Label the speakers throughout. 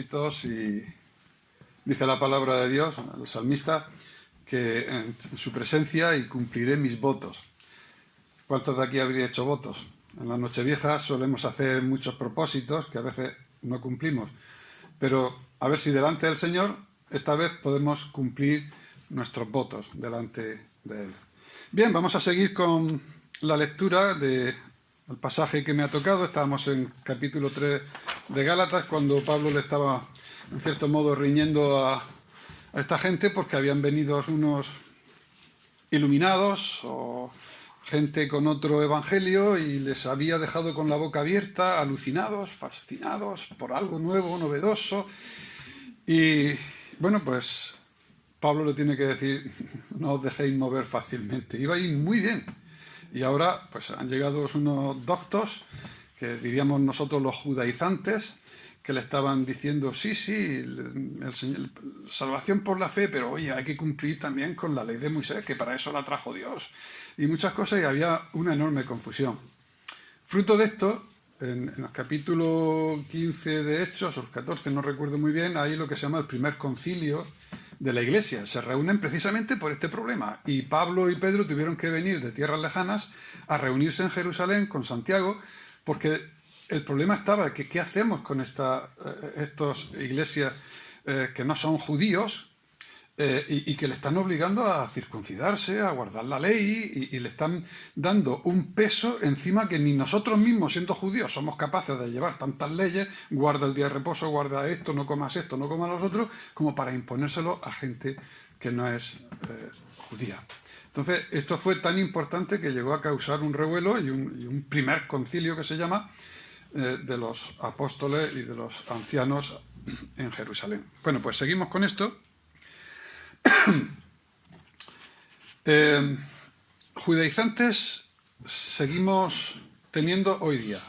Speaker 1: listos y dice la palabra de Dios, el salmista, que en su presencia y cumpliré mis votos. ¿Cuántos de aquí habría hecho votos? En la Nochevieja solemos hacer muchos propósitos que a veces no cumplimos, pero a ver si delante del Señor esta vez podemos cumplir nuestros votos delante de Él. Bien, vamos a seguir con la lectura del pasaje que me ha tocado. Estábamos en capítulo 3 de Gálatas, cuando Pablo le estaba, en cierto modo, riñendo a esta gente porque habían venido unos iluminados o gente con otro evangelio y les había dejado con la boca abierta, alucinados, fascinados por algo nuevo, novedoso. Y bueno, pues Pablo le tiene que decir, no os dejéis mover fácilmente. Iba a ir muy bien. Y ahora pues han llegado unos doctos, que diríamos nosotros los judaizantes, que le estaban diciendo, sí, salvación por la fe, pero oye, hay que cumplir también con la ley de Moisés, que para eso la trajo Dios. Y muchas cosas, y había una enorme confusión. Fruto de esto, en el capítulo 15 de Hechos, o 14, no recuerdo muy bien, hay lo que se llama el primer concilio de la Iglesia. Se reúnen precisamente por este problema. Y Pablo y Pedro tuvieron que venir de tierras lejanas a reunirse en Jerusalén con Santiago, porque el problema estaba que ¿qué hacemos con estas iglesias que no son judíos y que le están obligando a circuncidarse, a guardar la ley y le están dando un peso encima que ni nosotros mismos, siendo judíos, somos capaces de llevar tantas leyes, guarda el día de reposo, guarda esto, no comas los otros, como para imponérselo a gente que no es judía. Entonces, esto fue tan importante que llegó a causar un revuelo y un primer concilio que se llama, de los apóstoles y de los ancianos en Jerusalén. Bueno, pues seguimos con esto. Judaizantes seguimos teniendo hoy día.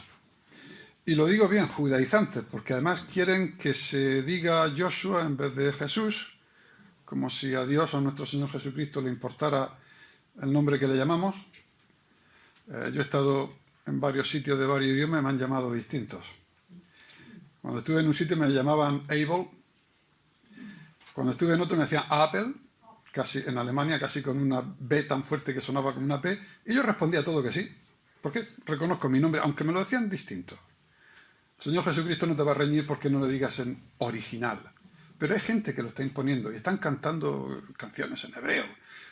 Speaker 1: Y lo digo bien, judaizantes, porque además quieren que se diga Joshua en vez de Jesús, como si a Dios o a nuestro Señor Jesucristo le importara el nombre que le llamamos. Yo he estado en varios sitios de varios idiomas y me han llamado distintos. Cuando estuve en un sitio me llamaban Abel, cuando estuve en otro me decían Apple, casi en Alemania, casi con una B tan fuerte que sonaba como una P, y yo respondía todo que sí, porque reconozco mi nombre, aunque me lo decían distinto. El Señor Jesucristo no te va a reñir porque no lo digas en original, pero hay gente que lo está imponiendo y están cantando canciones en hebreo,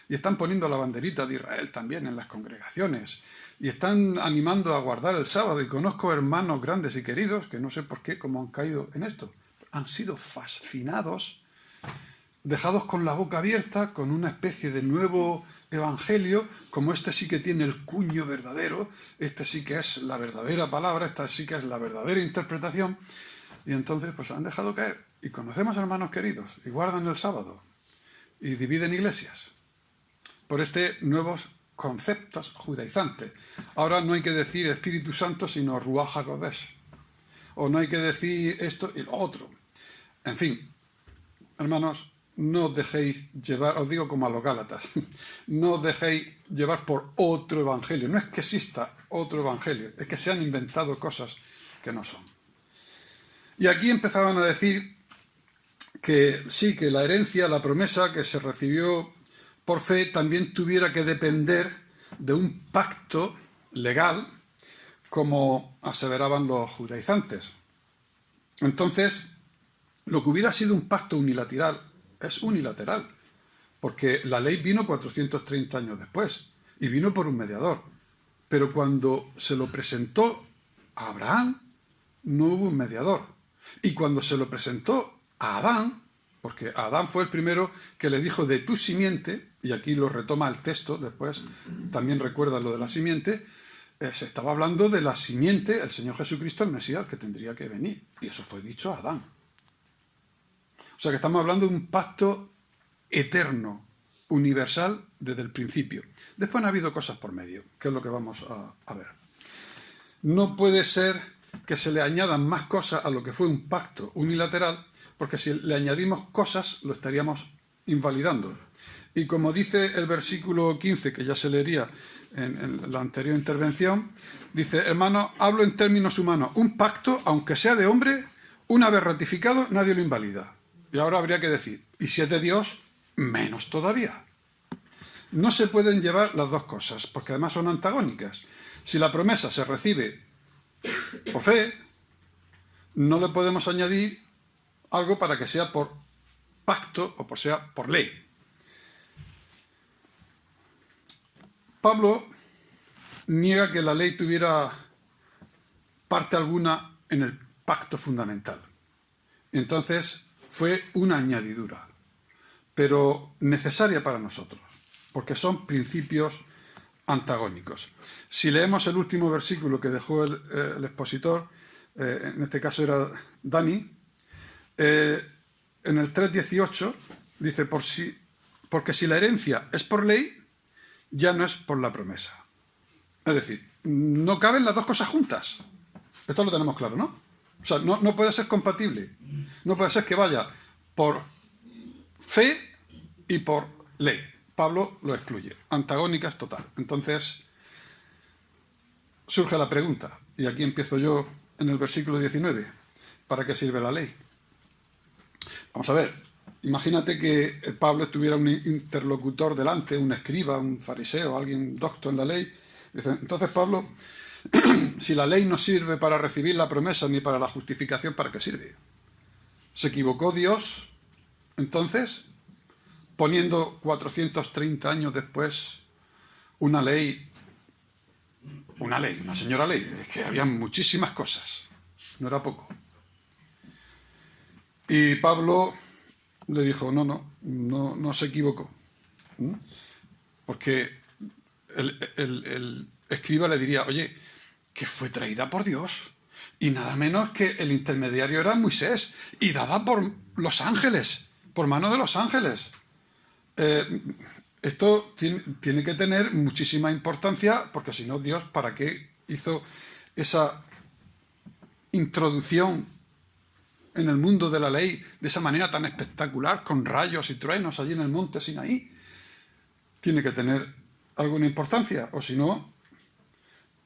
Speaker 1: y están poniendo la banderita de Israel también en las congregaciones, y están animando a guardar el sábado, y conozco hermanos grandes y queridos que no sé por qué, cómo han caído en esto. Han sido fascinados, dejados con la boca abierta, con una especie de nuevo evangelio, como este sí que tiene el cuño verdadero, este sí que es la verdadera palabra, esta sí que es la verdadera interpretación, y entonces pues han dejado caer. Y conocemos hermanos queridos, y guardan el sábado, y dividen iglesias, por nuevos conceptos judaizantes. Ahora no hay que decir Espíritu Santo, sino Ruach HaKodesh. O no hay que decir esto y lo otro. En fin, hermanos, no os dejéis llevar, os digo como a los Gálatas, no os dejéis llevar por otro evangelio. No es que exista otro evangelio, es que se han inventado cosas que no son. Y aquí empezaban a decir que sí, que la herencia, la promesa que se recibió por fe también tuviera que depender de un pacto legal, como aseveraban los judaizantes. Entonces, lo que hubiera sido un pacto unilateral es unilateral, porque la ley vino 430 años después y vino por un mediador. Pero cuando se lo presentó a Abraham, no hubo un mediador. Y cuando se lo presentó a Adán, porque Adán fue el primero que le dijo de tu simiente, y aquí lo retoma el texto, después también recuerda lo de la simiente, se estaba hablando de la simiente, el Señor Jesucristo, el Mesías, que tendría que venir. Y eso fue dicho a Adán. O sea que estamos hablando de un pacto eterno, universal, desde el principio. Después han habido cosas por medio, que es lo que vamos a ver. No puede ser que se le añadan más cosas a lo que fue un pacto unilateral, porque si le añadimos cosas, lo estaríamos invalidando. Y como dice el versículo 15, que ya se leería en la anterior intervención, dice, hermano, hablo en términos humanos, un pacto, aunque sea de hombre, Una vez ratificado, nadie lo invalida. Y ahora habría que decir, y si es de Dios, menos todavía. No se pueden llevar las dos cosas, porque además son antagónicas. Si la promesa se recibe por fe, no le podemos añadir algo para que sea por pacto o sea por ley. Pablo niega que la ley tuviera parte alguna en el pacto fundamental. Entonces fue una añadidura, pero necesaria para nosotros, porque son principios antagónicos. Si leemos el último versículo que dejó el expositor, en este caso era Dani, en el 3:18 dice, porque si la herencia es por ley, ya no es por la promesa. Es decir, no caben las dos cosas juntas. Esto lo tenemos claro, ¿no? O sea, no puede ser compatible. No puede ser que vaya por fe y por ley. Pablo lo excluye. Antagónicas total. Entonces, surge la pregunta, y aquí empiezo yo en el versículo 19. ¿Para qué sirve la ley? Vamos a ver. Imagínate que Pablo tuviera un interlocutor delante, un escriba, un fariseo, alguien docto en la ley. Dice, entonces Pablo, si la ley no sirve para recibir la promesa ni para la justificación, ¿para qué sirve? ¿Se equivocó Dios entonces poniendo 430 años después una ley, una señora ley? Es que había muchísimas cosas, no era poco. Y Pablo le dijo, no se equivocó. Porque el escriba le diría, oye, que fue traída por Dios, y nada menos que el intermediario era Moisés, y dada por los ángeles, por mano de los ángeles. Esto tiene que tener muchísima importancia, porque si no, Dios, ¿para qué hizo esa introducción en el mundo de la ley de esa manera tan espectacular, con rayos y truenos allí en el monte Sinaí? Tiene que tener alguna importancia, o si no.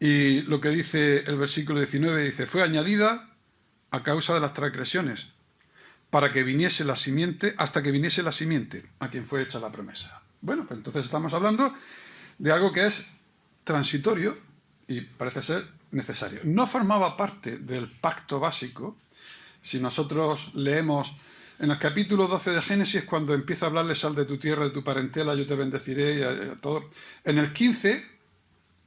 Speaker 1: Y lo que dice el versículo 19, dice, fue añadida a causa de las transgresiones, para que viniese la simiente, hasta que viniese la simiente, a quien fue hecha la promesa. Bueno, pues entonces estamos hablando de algo que es transitorio y parece ser necesario. No formaba parte del pacto básico. Si nosotros leemos en el capítulo 12 de Génesis, cuando empieza a hablarle, sal de tu tierra, de tu parentela, yo te bendeciré, y todo. En el 15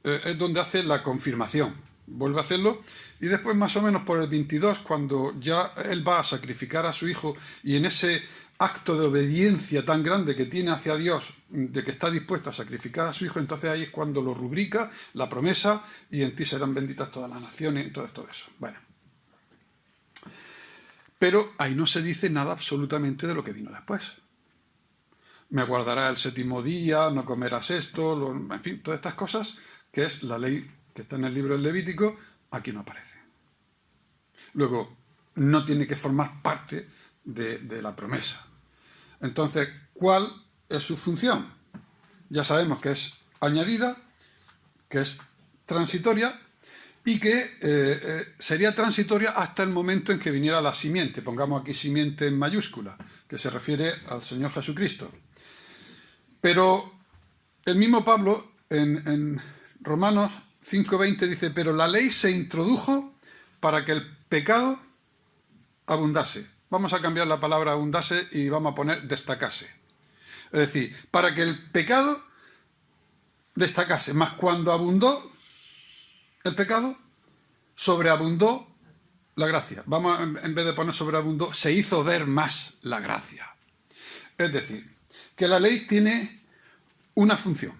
Speaker 1: es donde hace la confirmación, vuelve a hacerlo, y después más o menos por el 22, cuando ya él va a sacrificar a su hijo, y en ese acto de obediencia tan grande que tiene hacia Dios, de que está dispuesto a sacrificar a su hijo, entonces ahí es cuando lo rubrica la promesa, y en ti serán benditas todas las naciones, y todo eso. Bueno. Pero ahí no se dice nada absolutamente de lo que vino después. Me guardará el séptimo día, no comerás esto, en fin, todas estas cosas, que es la ley que está en el libro del Levítico, aquí no aparece. Luego, no tiene que formar parte de la promesa. Entonces, ¿cuál es su función? Ya sabemos que es añadida, que es transitoria, y que sería transitoria hasta el momento en que viniera la simiente. Pongamos aquí simiente en mayúscula, que se refiere al Señor Jesucristo. Pero el mismo Pablo, en Romanos 5:20, dice, pero la ley se introdujo para que el pecado abundase. Vamos a cambiar la palabra abundase y vamos a poner destacase. Es decir, para que el pecado destacase. Mas cuando abundó el pecado, sobreabundó la gracia. Vamos, en vez de poner sobreabundó, se hizo ver más la gracia. Es decir, que la ley tiene una función: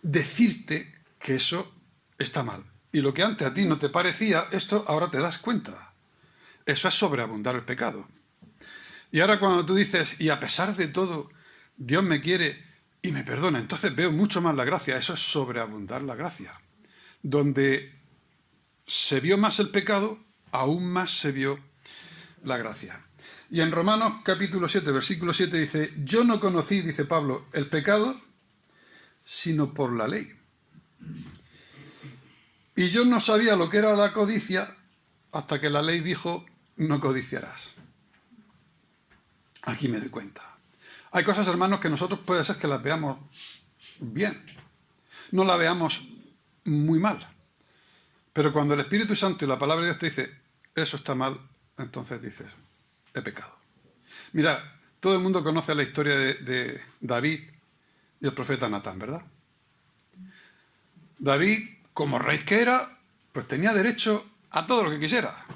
Speaker 1: decirte que eso está mal. Y lo que antes a ti no te parecía, esto ahora te das cuenta. Eso es sobreabundar el pecado. Y ahora cuando tú dices, y a pesar de todo, Dios me quiere y me perdona, entonces veo mucho más la gracia. Eso es sobreabundar la gracia. Donde se vio más el pecado, aún más se vio la gracia. Y en Romanos capítulo 7, versículo 7 dice, yo no conocí, dice Pablo, el pecado, sino por la ley. Y yo no sabía lo que era la codicia hasta que la ley dijo, no codiciarás. Aquí me doy cuenta. Hay cosas, hermanos, que nosotros puede ser que las veamos bien, no las veamos muy mal. Pero cuando el Espíritu Santo y la palabra de Dios te dice, eso está mal, entonces dices, he pecado. Mirad, todo el mundo conoce la historia de David y el profeta Natán, ¿verdad? David, como rey que era, pues tenía derecho a todo lo que quisiera.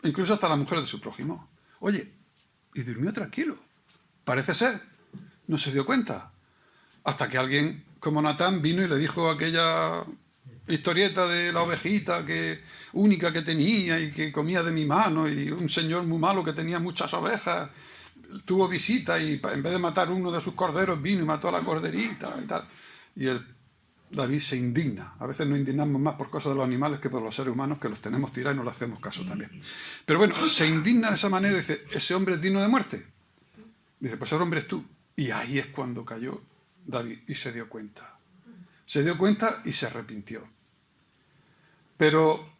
Speaker 1: Incluso hasta la mujer de su prójimo. Oye, y durmió tranquilo. Parece ser. No se dio cuenta. Hasta que alguien como Natán vino y le dijo aquella historieta de la ovejita única que tenía y que comía de mi mano, y un señor muy malo que tenía muchas ovejas tuvo visita y en vez de matar uno de sus corderos vino y mató a la corderita y tal. Y David se indigna. A veces nos indignamos más por cosas de los animales que por los seres humanos, que los tenemos tirados y no le hacemos caso también. Pero bueno, se indigna de esa manera y dice, ese hombre es digno de muerte. Dice, pues ese hombre es tú. Y ahí es cuando cayó David y se dio cuenta. Se dio cuenta y se arrepintió. Pero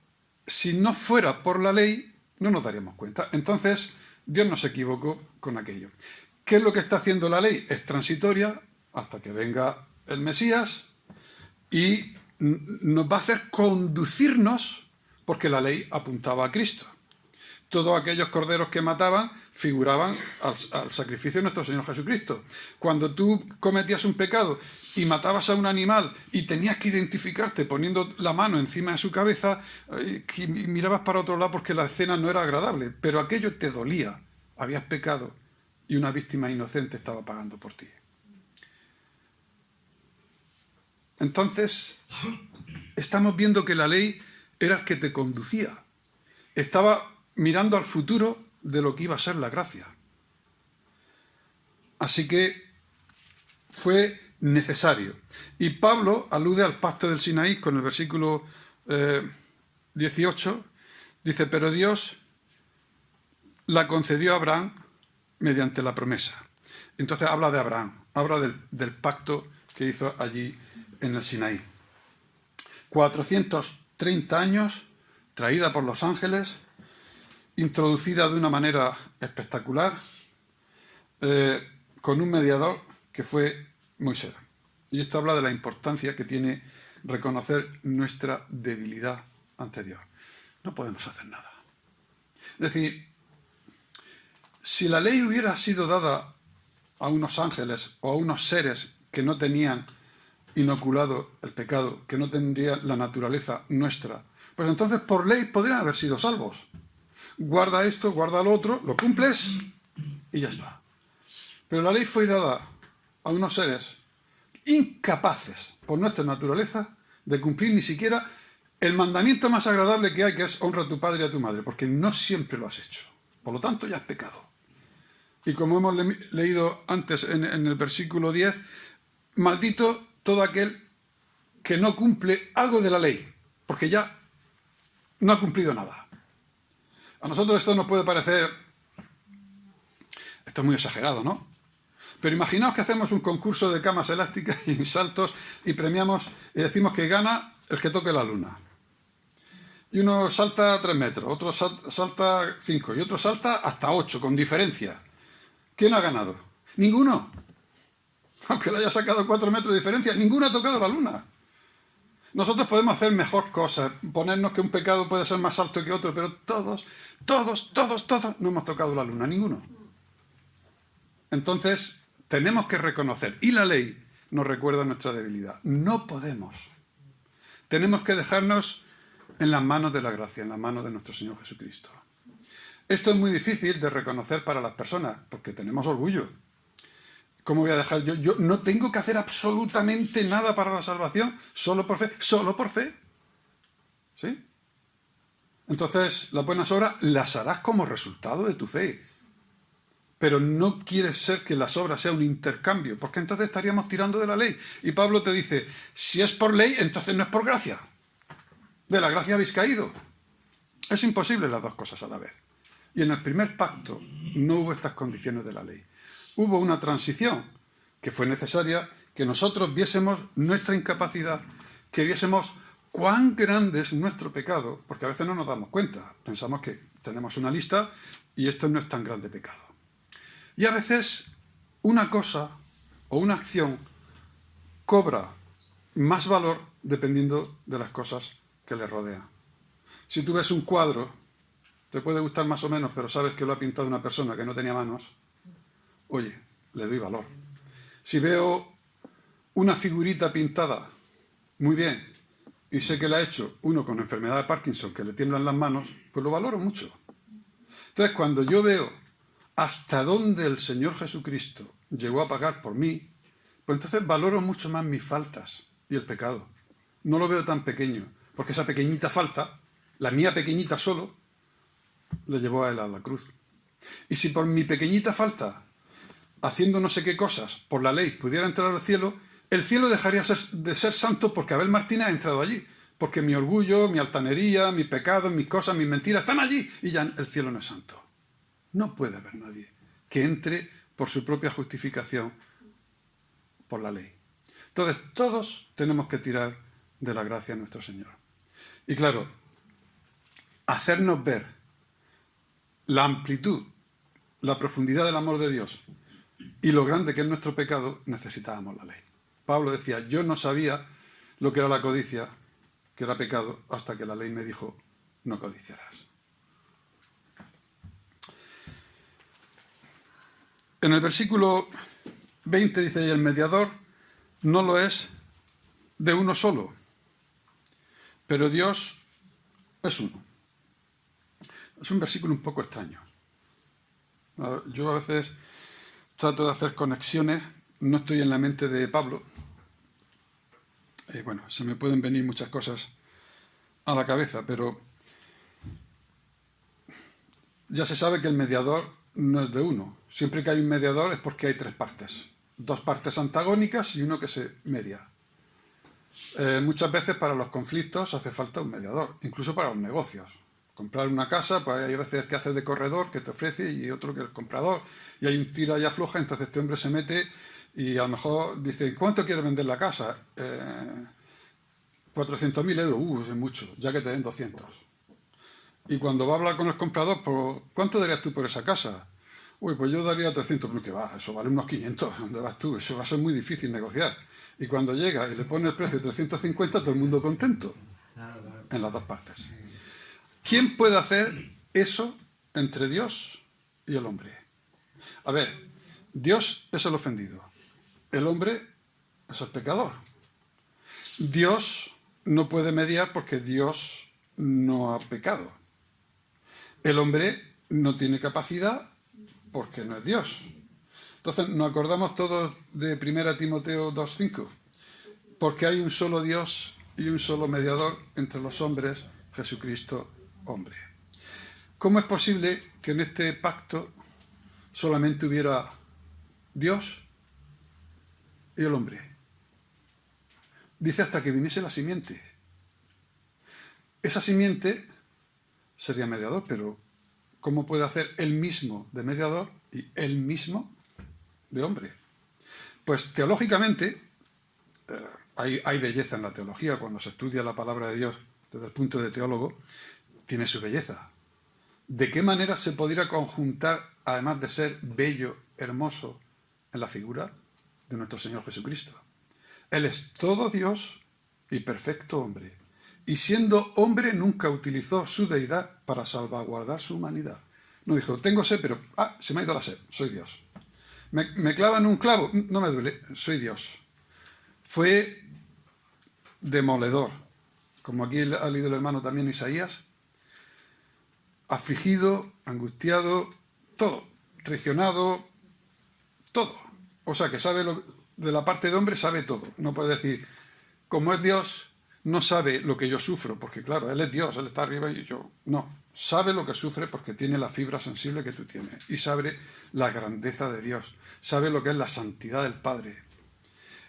Speaker 1: si no fuera por la ley, no nos daríamos cuenta. Entonces, Dios no se equivocó con aquello. ¿Qué es lo que está haciendo la ley? Es transitoria hasta que venga el Mesías y nos va a hacer conducirnos, porque la ley apuntaba a Cristo. Todos aquellos corderos que mataban figuraban al sacrificio de nuestro Señor Jesucristo. Cuando tú cometías un pecado y matabas a un animal y tenías que identificarte poniendo la mano encima de su cabeza, y mirabas para otro lado porque la escena no era agradable, pero aquello te dolía, habías pecado y una víctima inocente estaba pagando por ti. Entonces, estamos viendo que la ley era el que te conducía. Estaba mirando al futuro de lo que iba a ser la gracia. Así que fue necesario. Y Pablo alude al pacto del Sinaí con el versículo 18. Dice, pero Dios la concedió a Abraham mediante la promesa. Entonces habla de Abraham, habla del pacto que hizo allí en el Sinaí. 430 años, traída por los ángeles, introducida de una manera espectacular, con un mediador que fue Moisés. Y esto habla de la importancia que tiene reconocer nuestra debilidad ante Dios. No podemos hacer nada. Es decir, si la ley hubiera sido dada a unos ángeles o a unos seres que no tenían inoculado el pecado, que no tendrían la naturaleza nuestra, pues entonces por ley podrían haber sido salvos. Guarda esto, guarda lo otro, lo cumples y ya está. Pero la ley fue dada a unos seres incapaces por nuestra naturaleza de cumplir ni siquiera el mandamiento más agradable que hay, que es honra a tu padre y a tu madre, porque no siempre lo has hecho. Por lo tanto, ya has pecado. Y como hemos leído antes en el versículo 10, maldito todo aquel que no cumple algo de la ley, porque ya no ha cumplido nada. A nosotros esto nos puede parecer, esto es muy exagerado, ¿no? Pero imaginaos que hacemos un concurso de camas elásticas y saltos y premiamos y decimos que gana el que toque la luna. Y uno salta 3 metros, otro salta 5 y otro salta hasta 8, con diferencia. ¿Quién ha ganado? Ninguno. Aunque le haya sacado 4 metros de diferencia, ninguno ha tocado la luna. Nosotros podemos hacer mejor cosas, ponernos que un pecado puede ser más alto que otro, pero todos no hemos tocado la luna, ninguno. Entonces, tenemos que reconocer, y la ley nos recuerda nuestra debilidad. No podemos. Tenemos que dejarnos en las manos de la gracia, en las manos de nuestro Señor Jesucristo. Esto es muy difícil de reconocer para las personas, porque tenemos orgullo. ¿Cómo voy a dejar yo? Yo no tengo que hacer absolutamente nada para la salvación, solo por fe. ¿Solo por fe? ¿Sí? Entonces, las buenas obras las harás como resultado de tu fe. Pero no quieres ser que las obras sea un intercambio, porque entonces estaríamos tirando de la ley. Y Pablo te dice, si es por ley, entonces no es por gracia. De la gracia habéis caído. Es imposible las dos cosas a la vez. Y en el primer pacto no hubo estas condiciones de la ley. Hubo una transición que fue necesaria, que nosotros viésemos nuestra incapacidad, que viésemos cuán grande es nuestro pecado, porque a veces no nos damos cuenta. Pensamos que tenemos una lista y esto no es tan grande pecado. Y a veces una cosa o una acción cobra más valor dependiendo de las cosas que le rodean. Si tú ves un cuadro, te puede gustar más o menos, pero sabes que lo ha pintado una persona que no tenía manos, oye, le doy valor. Si veo una figurita pintada, muy bien, y sé que la ha hecho uno con enfermedad de Parkinson, que le tiemblan las manos, pues lo valoro mucho. Entonces, cuando yo veo hasta dónde el Señor Jesucristo llegó a pagar por mí, pues entonces valoro mucho más mis faltas y el pecado. No lo veo tan pequeño, porque esa pequeñita falta, la mía pequeñita solo, le llevó a él a la cruz. Y si por mi pequeñita falta, haciendo no sé qué cosas, por la ley, pudiera entrar al cielo, el cielo dejaría de ser santo porque Abel Martínez ha entrado allí. Porque mi orgullo, mi altanería, mi pecado, mis cosas, mis mentiras están allí y ya el cielo no es santo. No puede haber nadie que entre por su propia justificación por la ley. Entonces, todos tenemos que tirar de la gracia de nuestro Señor. Y claro, hacernos ver la amplitud, la profundidad del amor de Dios y lo grande que es nuestro pecado, necesitábamos la ley. Pablo decía, yo no sabía lo que era la codicia, que era pecado, hasta que la ley me dijo, no codiciarás. En el versículo 20 dice, y el mediador no lo es de uno solo, pero Dios es uno. Es un versículo un poco extraño. Yo a veces trato de hacer conexiones, no estoy en la mente de Pablo. Bueno, se me pueden venir muchas cosas a la cabeza, pero ya se sabe que el mediador no es de uno. Siempre que hay un mediador es porque hay tres partes. Dos partes antagónicas y uno que se media. Muchas veces para los conflictos hace falta un mediador, incluso para los negocios. Comprar una casa, pues hay veces que hace de corredor, que te ofrece, y otro que es el comprador. Y hay un tira y afloja, entonces este hombre se mete y a lo mejor dice, ¿cuánto quieres vender la casa? 400.000 euros, es mucho, ya que te den 200. Y cuando va a hablar con el comprador, pues, ¿cuánto darías tú por esa casa? Uy, pues yo daría 300, pero que va, eso vale unos 500, ¿dónde vas tú? Eso va a ser muy difícil negociar. Y cuando llega y le pone el precio de 350, todo el mundo contento, en las dos partes. ¿Quién puede hacer eso entre Dios y el hombre? A ver, Dios es el ofendido, el hombre es el pecador. Dios no puede mediar porque Dios no ha pecado. El hombre no tiene capacidad porque no es Dios. Entonces nos acordamos todos de 1 Timoteo 2:5, porque hay un solo Dios y un solo mediador entre los hombres, Jesucristo hombre. ¿Cómo es posible que en este pacto solamente hubiera Dios y el hombre? Dice hasta que viniese la simiente. Esa simiente sería mediador, pero ¿cómo puede hacer él mismo de mediador y él mismo de hombre? Pues teológicamente hay belleza en la teología. Cuando se estudia la palabra de Dios desde el punto de teólogo, tiene su belleza. ¿De qué manera se podría conjuntar, además de ser bello, hermoso, en la figura de nuestro Señor Jesucristo? Él es todo Dios y perfecto hombre. Y siendo hombre nunca utilizó su deidad para salvaguardar su humanidad. No dijo, tengo sed, pero se me ha ido la sed, soy Dios. Me clavan un clavo, no me duele, soy Dios. Fue demoledor, como aquí ha leído el hermano también Isaías, afligido, angustiado, todo, traicionado, todo. O sea que sabe de la parte de hombre, sabe todo. No puede decir, como es Dios, no sabe lo que yo sufro, porque claro, Él es Dios, Él está arriba y yo no. Sabe lo que sufre porque tiene la fibra sensible que tú tienes y sabe la grandeza de Dios, sabe lo que es la santidad del Padre.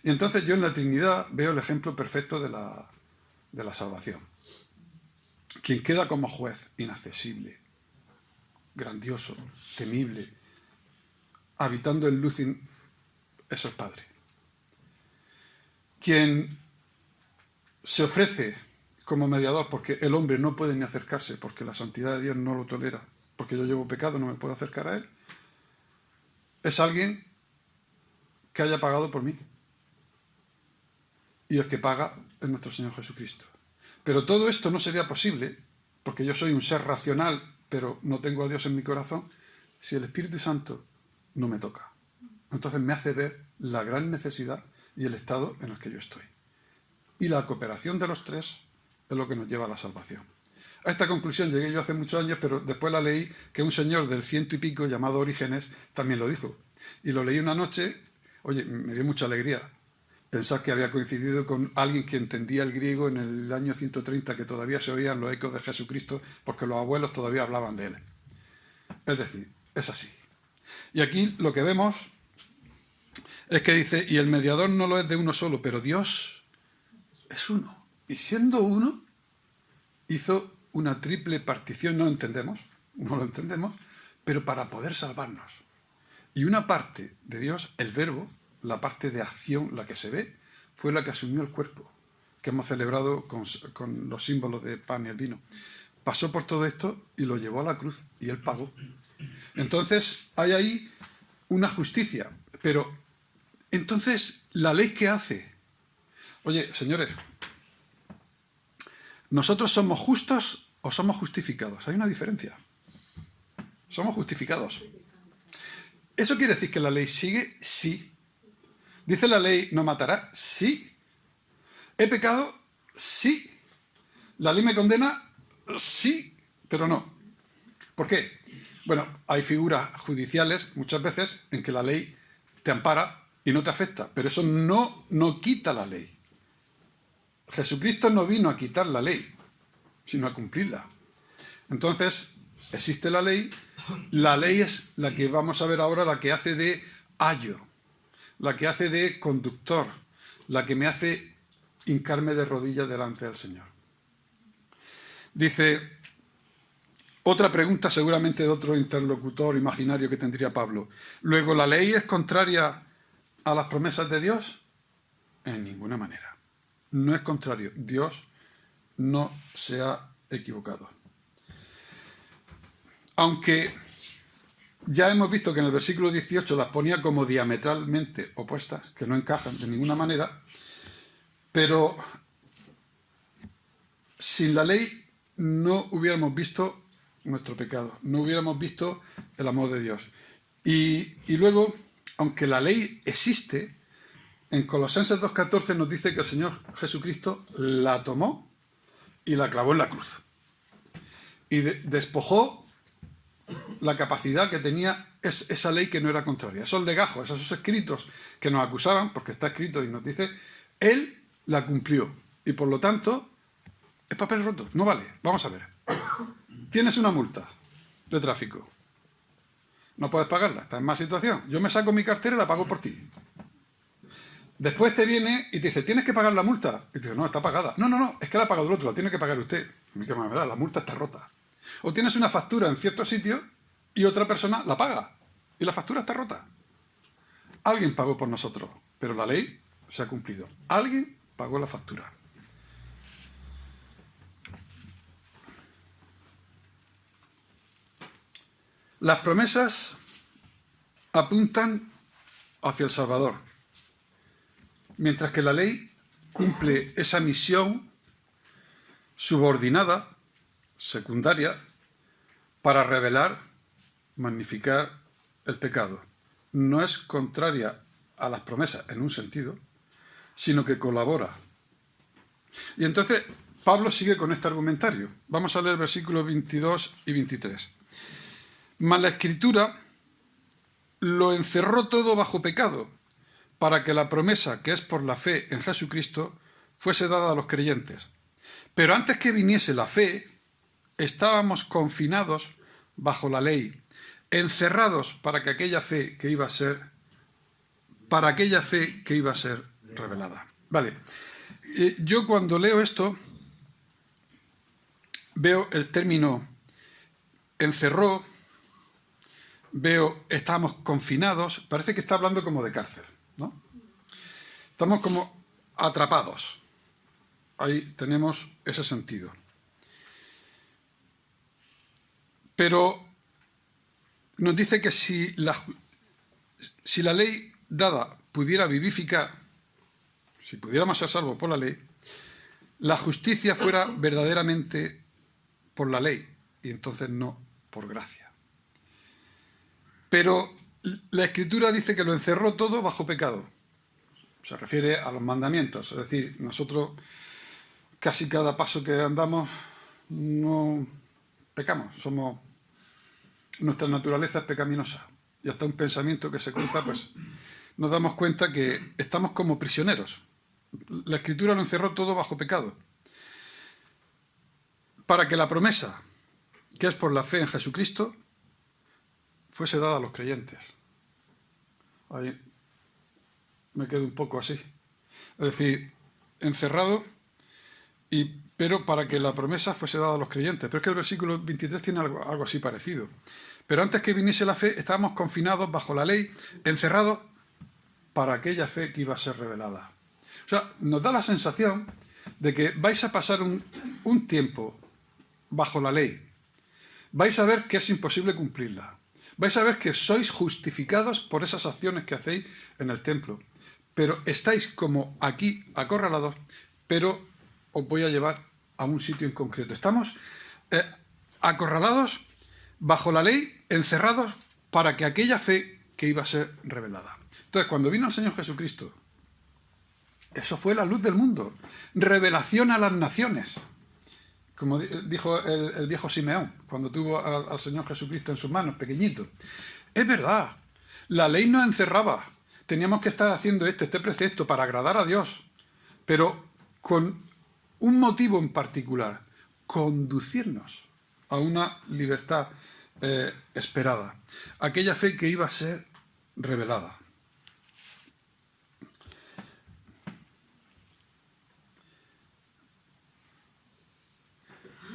Speaker 1: Y entonces yo en la Trinidad veo el ejemplo perfecto de la salvación. Quien queda como juez inaccesible, grandioso, temible, habitando en luz, es el Padre. Quien se ofrece como mediador, porque el hombre no puede ni acercarse, porque la santidad de Dios no lo tolera, porque yo llevo pecado, no me puedo acercar a Él, es alguien que haya pagado por mí. Y el que paga es nuestro Señor Jesucristo. Pero todo esto no sería posible, porque yo soy un ser racional, pero no tengo a Dios en mi corazón, si el Espíritu Santo no me toca. Entonces me hace ver la gran necesidad y el estado en el que yo estoy. Y la cooperación de los tres es lo que nos lleva a la salvación. A esta conclusión llegué yo hace muchos años, pero después la leí que un señor del 100 y pico, llamado Orígenes, también lo dijo. Y lo leí una noche, oye, me dio mucha alegría pensar que había coincidido con alguien que entendía el griego en el año 130, que todavía se oían los ecos de Jesucristo, porque los abuelos todavía hablaban de él. Es decir, es así. Y aquí lo que vemos es que dice, y el mediador no lo es de uno solo, pero Dios es uno. Y siendo uno, hizo una triple partición, no lo entendemos, pero para poder salvarnos. Y una parte de Dios, el verbo, la parte de acción, la que se ve, fue la que asumió el cuerpo, que hemos celebrado con los símbolos de pan y el vino. Pasó por todo esto y lo llevó a la cruz y él pagó. Entonces hay ahí una justicia, pero entonces ¿la ley qué hace? Oye, señores, ¿nosotros somos justos o somos justificados? Hay una diferencia. Somos justificados. ¿Eso quiere decir que la ley sigue? Sí. ¿Dice la ley no matará? Sí. ¿He pecado? Sí. ¿La ley me condena? Sí, pero no. ¿Por qué? Bueno, hay figuras judiciales muchas veces en que la ley te ampara y no te afecta, pero eso no quita la ley. Jesucristo no vino a quitar la ley, sino a cumplirla. Entonces, existe la ley es la que vamos a ver ahora, la que hace de ayo, la que hace de conductor, la que me hace hincarme de rodillas delante del Señor. Dice, otra pregunta seguramente de otro interlocutor imaginario que tendría Pablo. Luego, ¿la ley es contraria a las promesas de Dios? En ninguna manera. No es contrario. Dios no se ha equivocado. Aunque ya hemos visto que en el versículo 18 las ponía como diametralmente opuestas, que no encajan de ninguna manera, pero sin la ley no hubiéramos visto nuestro pecado, no hubiéramos visto el amor de Dios. Y luego, aunque la ley existe, en Colosenses 2:14 nos dice que el Señor Jesucristo la tomó y la clavó en la cruz. Y despojó la capacidad que tenía esa ley que no era contraria. Esos legajos, esos escritos que nos acusaban, porque está escrito y nos dice, Él la cumplió. Y por lo tanto, es papel roto, no vale. Vamos a ver. Tienes una multa de tráfico. No puedes pagarla, estás en más situación. Yo me saco mi cartera y la pago por ti. Después te viene y te dice, ¿tienes que pagar la multa? Y te dice, no, está pagada. No, es que la ha pagado el otro, la tiene que pagar usted. ¿Qué más me da? La multa está rota. O tienes una factura en cierto sitio y otra persona la paga y la factura está rota. Alguien pagó por nosotros, pero la ley se ha cumplido. Alguien pagó la factura. Las promesas apuntan hacia el Salvador, mientras que la ley cumple esa misión subordinada, secundaria, para revelar, magnificar el pecado. No es contraria a las promesas en un sentido, sino que colabora. Y entonces Pablo sigue con este argumentario. Vamos a leer versículos 22 y 23. Mas la Escritura lo encerró todo bajo pecado, para que la promesa, que es por la fe en Jesucristo, fuese dada a los creyentes. Pero antes que viniese la fe, estábamos confinados bajo la ley, encerrados para aquella fe que iba a ser revelada. Vale. Yo cuando leo esto veo el término encerró, veo estamos confinados, parece que está hablando como de cárcel, ¿no? Estamos como atrapados. Ahí tenemos ese sentido. Pero nos dice que si la ley dada pudiera vivificar, si pudiéramos ser salvos por la ley, la justicia fuera verdaderamente por la ley y entonces no por gracia. Pero la Escritura dice que lo encerró todo bajo pecado. Se refiere a los mandamientos, es decir, nosotros casi cada paso que andamos no pecamos, nuestra naturaleza es pecaminosa y hasta un pensamiento que se cruza, pues nos damos cuenta que estamos como prisioneros. La Escritura lo encerró todo bajo pecado, para que la promesa, que es por la fe en Jesucristo, fuese dada a los creyentes. Ahí me quedo un poco así. Es decir, encerrado, pero para que la promesa fuese dada a los creyentes. Pero es que el versículo 23 tiene algo así parecido. Pero antes que viniese la fe, estábamos confinados bajo la ley, encerrados para aquella fe que iba a ser revelada. O sea, nos da la sensación de que vais a pasar un tiempo bajo la ley. Vais a ver que es imposible cumplirla. Vais a ver que sois justificados por esas acciones que hacéis en el templo. Pero estáis como aquí acorralados, pero os voy a llevar a un sitio en concreto. Estamos acorralados bajo la ley, encerrados para que aquella fe que iba a ser revelada. Entonces, cuando vino el Señor Jesucristo, eso fue la luz del mundo, revelación a las naciones. Como dijo el viejo Simeón, cuando tuvo al Señor Jesucristo en sus manos, pequeñito. Es verdad, la ley nos encerraba. Teníamos que estar haciendo este precepto para agradar a Dios, pero con un motivo en particular, conducirnos a una libertad esperada, aquella fe que iba a ser revelada.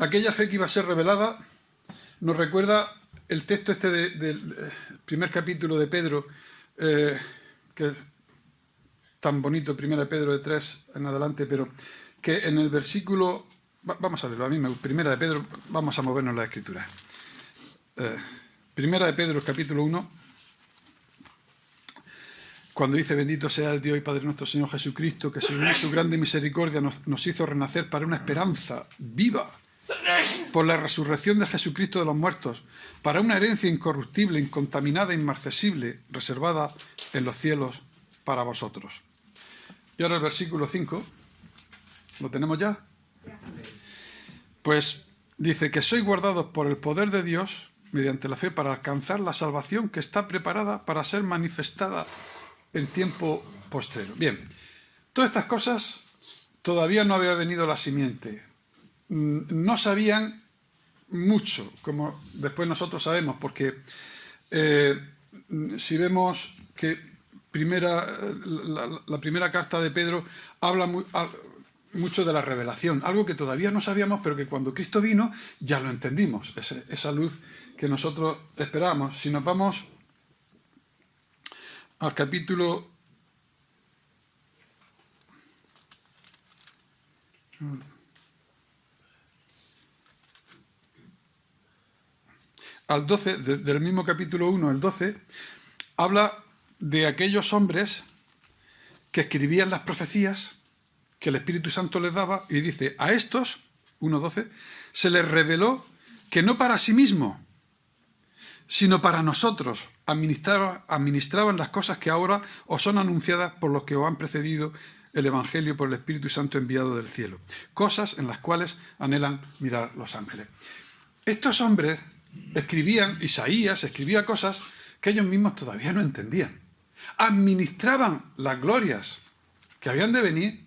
Speaker 1: Aquella fe que iba a ser revelada nos recuerda el texto este del primer capítulo de Pedro, que es tan bonito, 1 Pedro de 3 en adelante, pero que en el versículo, vamos a leerlo a mí, 1 de Pedro, vamos a movernos la escritura. 1 de Pedro, capítulo 1, cuando dice: bendito sea el Dios y Padre nuestro Señor Jesucristo, que según su grande misericordia nos hizo renacer para una esperanza viva, por la resurrección de Jesucristo de los muertos, para una herencia incorruptible, incontaminada, inmarcesible, reservada en los cielos para vosotros. Y ahora el versículo 5, ¿lo tenemos ya? Pues dice que sois guardados por el poder de Dios mediante la fe para alcanzar la salvación que está preparada para ser manifestada en tiempo postrero. Bien, todas estas cosas todavía no había venido la simiente. No sabían mucho, como después nosotros sabemos, porque si vemos que la primera carta de Pedro habla mucho de la revelación, algo que todavía no sabíamos, pero que cuando Cristo vino ya lo entendimos, esa luz que nosotros esperábamos. Si nos vamos al capítulo al 12, del mismo capítulo 1, el 12, habla de aquellos hombres que escribían las profecías que el Espíritu Santo les daba, y dice: a estos, 1:12, se les reveló que no para sí mismo, sino para nosotros administraban las cosas que ahora os son anunciadas por los que os han precedido el Evangelio por el Espíritu Santo enviado del cielo, cosas en las cuales anhelan mirar los ángeles. Estos hombres escribían, Isaías escribía cosas que ellos mismos todavía no entendían. Administraban las glorias que habían de venir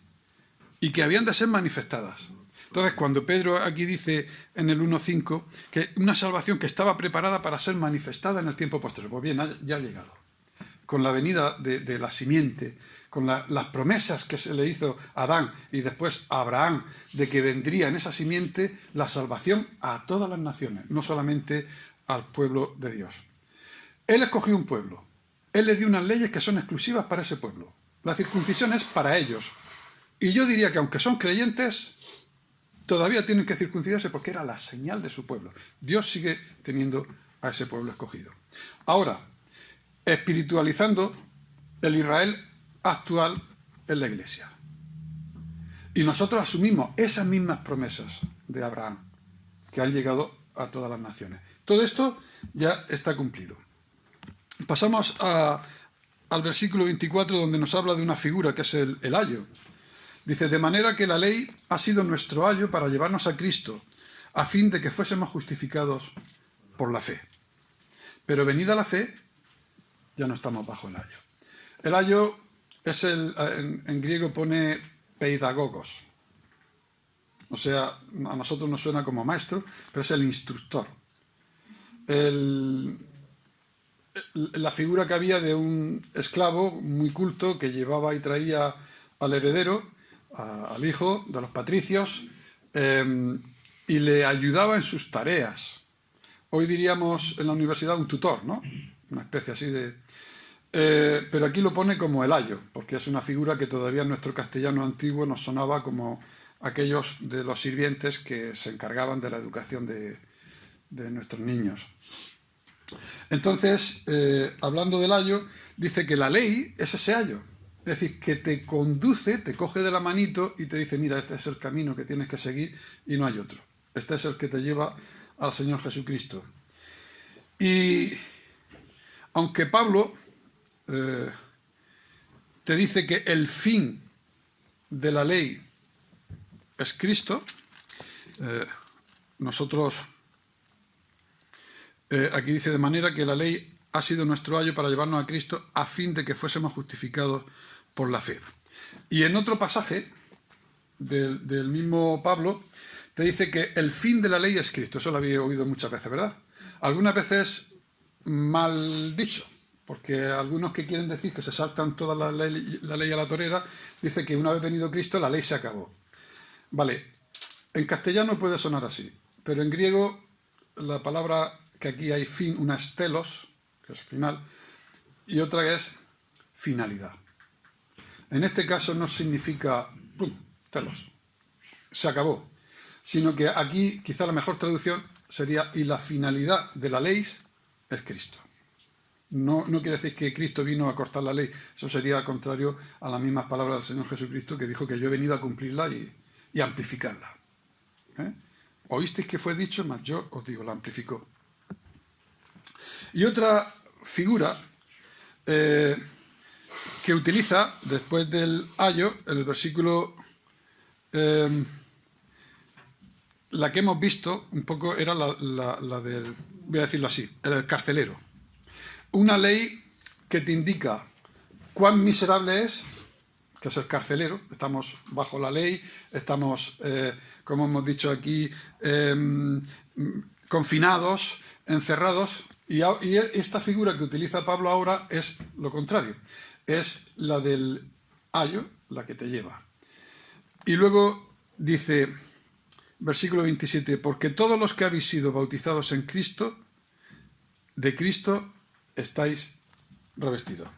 Speaker 1: y que habían de ser manifestadas. Entonces, cuando Pedro aquí dice en el 1:5 que una salvación que estaba preparada para ser manifestada en el tiempo posterior, pues bien, ya ha llegado. Con la venida de la simiente, con las promesas que se le hizo a Adán y después a Abraham, de que vendría en esa simiente la salvación a todas las naciones, no solamente al pueblo de Dios. Él escogió un pueblo. Él les dio unas leyes que son exclusivas para ese pueblo. La circuncisión es para ellos. Y yo diría que aunque son creyentes, todavía tienen que circuncidarse porque era la señal de su pueblo. Dios sigue teniendo a ese pueblo escogido. Ahora, espiritualizando el Israel actual en la Iglesia. Y nosotros asumimos esas mismas promesas de Abraham, que han llegado a todas las naciones. Todo esto ya está cumplido. Pasamos al versículo 24, donde nos habla de una figura que es el ayo. Dice, de manera que la ley ha sido nuestro ayo para llevarnos a Cristo, a fin de que fuésemos justificados por la fe. Pero venida la fe, ya no estamos bajo el ayo. El ayo es en griego pone peidagogos. O sea, a nosotros nos suena como maestro, pero es el instructor. La figura que había de un esclavo muy culto que llevaba y traía al heredero, al hijo de los patricios, y le ayudaba en sus tareas. Hoy diríamos en la universidad un tutor, ¿no? Una especie así de... pero aquí lo pone como el ayo, porque es una figura que todavía en nuestro castellano antiguo nos sonaba como aquellos de los sirvientes que se encargaban de la educación de nuestros niños. Entonces, hablando del ayo, dice que la ley es ese ayo. Es decir, que te conduce, te coge de la manito y te dice, mira, este es el camino que tienes que seguir y no hay otro. Este es el que te lleva al Señor Jesucristo. Y aunque Pablo te dice que el fin de la ley es Cristo, nosotros... aquí dice, de manera que la ley ha sido nuestro ayo para llevarnos a Cristo a fin de que fuésemos justificados por la fe. Y en otro pasaje del mismo Pablo, te dice que el fin de la ley es Cristo. Eso lo había oído muchas veces, ¿verdad? Algunas veces mal dicho, porque algunos que quieren decir que se saltan toda la ley a la torera, dice que una vez venido Cristo la ley se acabó. Vale, en castellano puede sonar así, pero en griego la palabra que aquí hay fin, una es telos, que es final, y otra es finalidad. En este caso no significa ¡pum!, telos, se acabó, sino que aquí quizá la mejor traducción sería y la finalidad de la ley es Cristo. No quiere decir que Cristo vino a cortar la ley, eso sería contrario a las mismas palabras del Señor Jesucristo, que dijo que yo he venido a cumplirla y amplificarla. Oísteis que fue dicho, mas yo os digo, la amplificó. Y otra figura que utiliza después del ayo, en el versículo, la que hemos visto un poco era la del, voy a decirlo así, el carcelero. Una ley que te indica cuán miserable es, que es el carcelero. Estamos bajo la ley, estamos, como hemos dicho aquí, confinados, encerrados, y esta figura que utiliza Pablo ahora es lo contrario, es la del ayo, la que te lleva. Y luego dice, versículo 27, porque todos los que habéis sido bautizados en Cristo, de Cristo estáis revestidos.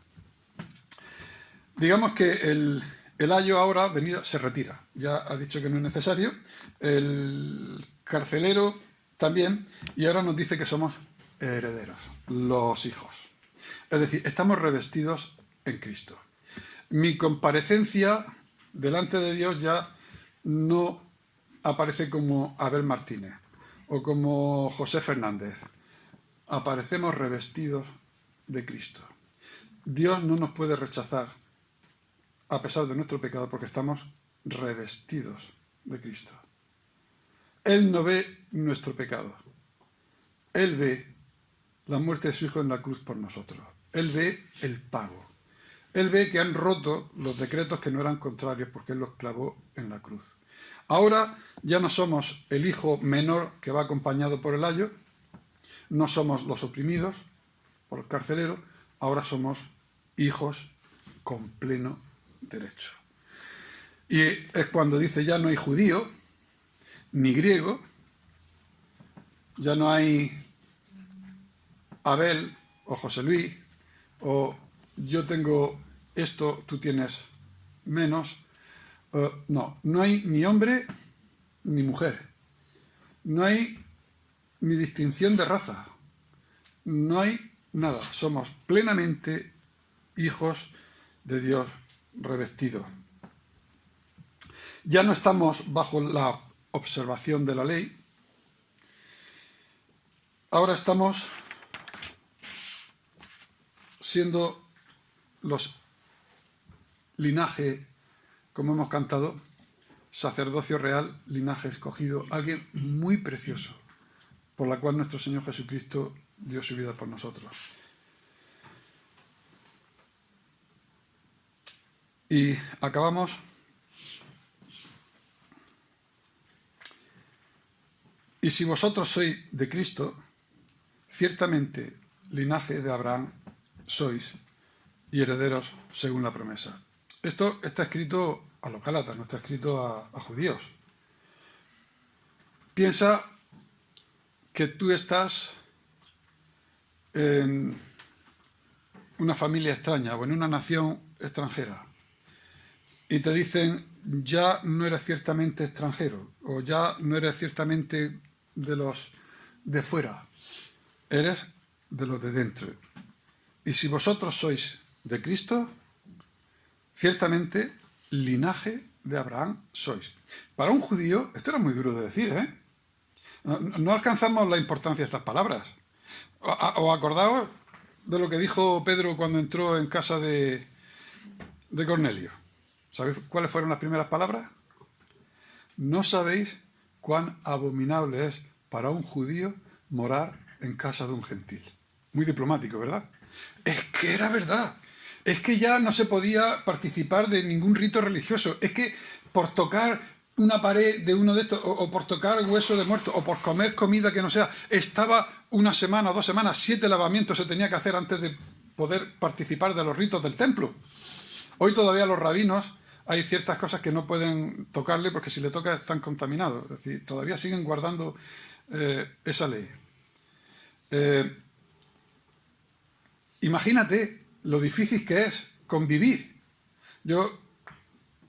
Speaker 1: Digamos que el ayo ahora venido se retira, ya ha dicho que no es necesario, el carcelero también, y ahora nos dice que somos herederos, los hijos. Es decir, estamos revestidos en Cristo. Mi comparecencia delante de Dios ya no aparece como Abel Martínez o como José Fernández. Aparecemos revestidos de Cristo. Dios no nos puede rechazar a pesar de nuestro pecado porque estamos revestidos de Cristo. Él no ve nuestro pecado. Él ve la muerte de su Hijo en la cruz por nosotros. Él ve el pago. Él ve que han roto los decretos que no eran contrarios porque Él los clavó en la cruz. Ahora ya no somos el hijo menor que va acompañado por el ayo, no somos los oprimidos por el carcelero, ahora somos hijos con pleno derecho. Y es cuando dice ya no hay judío ni griego, ya no hay Abel o José Luis, o yo tengo esto, tú tienes menos. No hay ni hombre ni mujer. No hay ni distinción de raza. No hay nada. Somos plenamente hijos de Dios revestidos. Ya no estamos bajo la observación de la ley. Ahora estamos siendo los linaje, como hemos cantado, sacerdocio real, linaje escogido, alguien muy precioso, por la cual nuestro Señor Jesucristo dio su vida por nosotros. Y acabamos. Y si vosotros sois de Cristo, ciertamente linaje de Abraham sois y herederos según la promesa. Esto está escrito a los Gálatas, no está escrito a judíos. Piensa que tú estás en una familia extraña o en una nación extranjera y te dicen, ya no eres ciertamente extranjero o ya no eres ciertamente de los de fuera, eres de los de dentro. Y si vosotros sois de Cristo, ciertamente linaje de Abraham sois. Para un judío, esto era muy duro de decir, ¿eh? No alcanzamos la importancia de estas palabras. ¿O acordaos de lo que dijo Pedro cuando entró en casa de Cornelio? ¿Sabéis cuáles fueron las primeras palabras? No sabéis cuán abominable es para un judío morar en casa de un gentil. Muy diplomático, ¿verdad? Es que era verdad. Es que ya no se podía participar de ningún rito religioso. Es que por tocar una pared de uno de estos, o por tocar hueso de muerto, o por comer comida que no sea, estaba una semana o 2 semanas, 7 lavamientos se tenía que hacer antes de poder participar de los ritos del templo. Hoy todavía los rabinos hay ciertas cosas que no pueden tocarle porque si le toca están contaminados. Es decir, todavía siguen guardando esa ley. Imagínate lo difícil que es convivir. Yo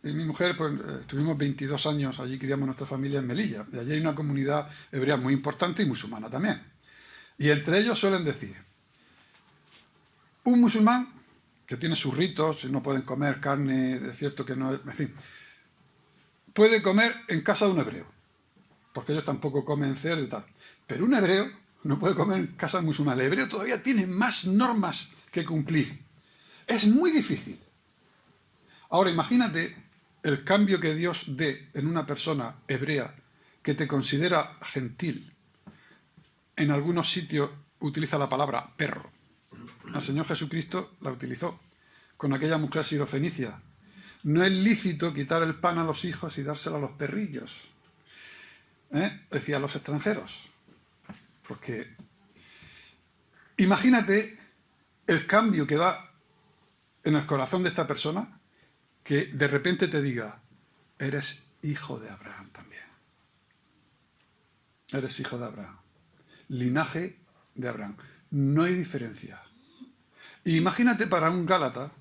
Speaker 1: y mi mujer, pues estuvimos 22 años, allí criamos nuestra familia en Melilla, y allí hay una comunidad hebrea muy importante y musulmana también. Y entre ellos suelen decir, un musulmán que tiene sus ritos, no pueden comer carne, es cierto que no, en fin, puede comer en casa de un hebreo, porque ellos tampoco comen cerdo y tal. Pero un hebreo no puede comer en casa musulmana. El hebreo todavía tiene más normas que cumplir. Es muy difícil. Ahora imagínate el cambio que Dios dé en una persona hebrea que te considera gentil. En algunos sitios utiliza la palabra perro. El Señor Jesucristo la utilizó con aquella mujer sirofenicia. No es lícito quitar el pan a los hijos y dárselo a los perrillos. Decía a los extranjeros. Porque imagínate el cambio que da en el corazón de esta persona que de repente te diga, eres hijo de Abraham también. Eres hijo de Abraham. Linaje de Abraham. No hay diferencia. Y imagínate para un gálata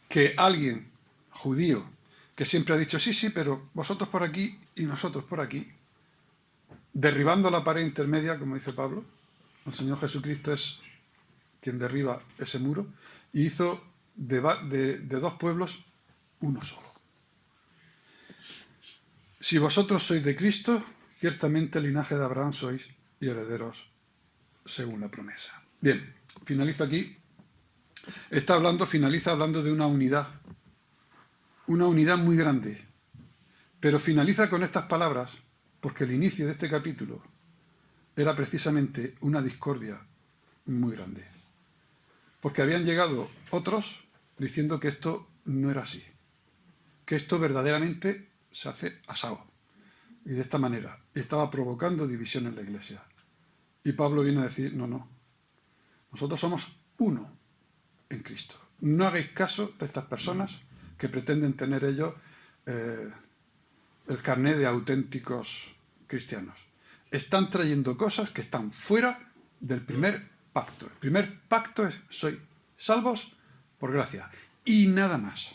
Speaker 1: que alguien judío que siempre ha dicho, sí, pero vosotros por aquí y nosotros por aquí, derribando la pared intermedia, como dice Pablo, el Señor Jesucristo es quien derriba ese muro, y hizo de 2 pueblos uno solo. Si vosotros sois de Cristo, ciertamente el linaje de Abraham sois y herederos según la promesa. Bien, finalizo aquí. Finaliza hablando de una unidad muy grande, pero finaliza con estas palabras porque el inicio de este capítulo era precisamente una discordia muy grande. Porque habían llegado otros diciendo que esto no era así, que esto verdaderamente se hace asado. Y de esta manera estaba provocando división en la iglesia. Y Pablo viene a decir, no, nosotros somos uno en Cristo. No hagáis caso de estas personas que pretenden tener ellos el carné de auténticos cristianos. Están trayendo cosas que están fuera del primer pacto. El primer pacto es, soy salvos por gracia. Y nada más.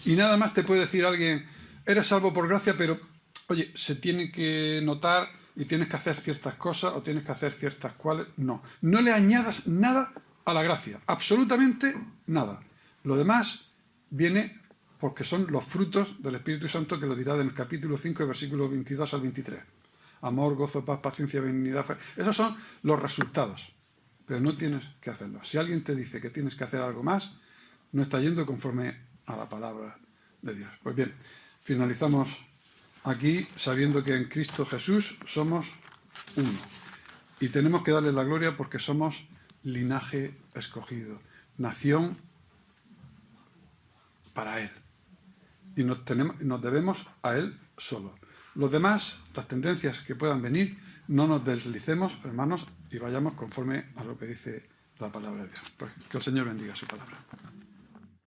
Speaker 1: Y nada más te puede decir alguien, eres salvo por gracia, pero, oye, se tiene que notar y tienes que hacer ciertas cosas o tienes que hacer ciertas cuales. No, no le añadas nada a la gracia, absolutamente nada. Lo demás viene porque son los frutos del Espíritu Santo, que lo dirá en el capítulo 5, versículos 22 al 23. Amor, gozo, paz, paciencia, benignidad, fe. Esos son los resultados, pero no tienes que hacerlo. Si alguien te dice que tienes que hacer algo más, no está yendo conforme a la palabra de Dios. Pues bien, finalizamos aquí sabiendo que en Cristo Jesús somos uno. Y tenemos que darle la gloria porque somos linaje escogido, nación para Él. Y nos debemos a Él solo. Los demás, las tendencias que puedan venir, no nos deslicemos, hermanos, y vayamos conforme a lo que dice la palabra de Dios. Pues que el Señor bendiga su palabra.